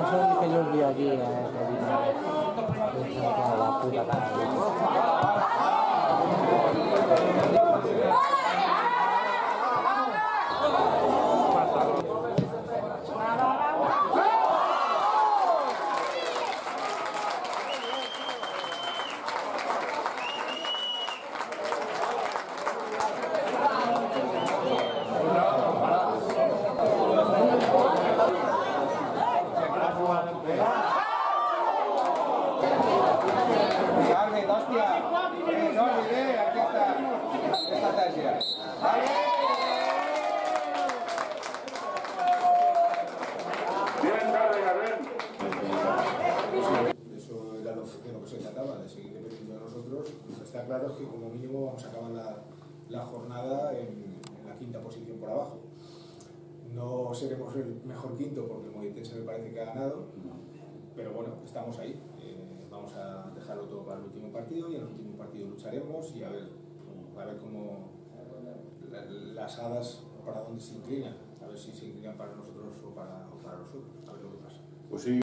Eso que yo vi aquí, la puta Eso era lo que se trataba, de seguir dependiendo de nosotros. Lo que está claro es que como mínimo vamos a acabar la jornada en la quinta posición por abajo. No seremos el mejor quinto porque el Molletense me parece que ha ganado, pero bueno, estamos ahí. Vamos a dejarlo todo para el último partido y en el último partido lucharemos y a ver cómo las hadas para dónde se inclinan, a ver si se inclinan para nosotros o para los otros, a ver lo que pasa. Pues sí.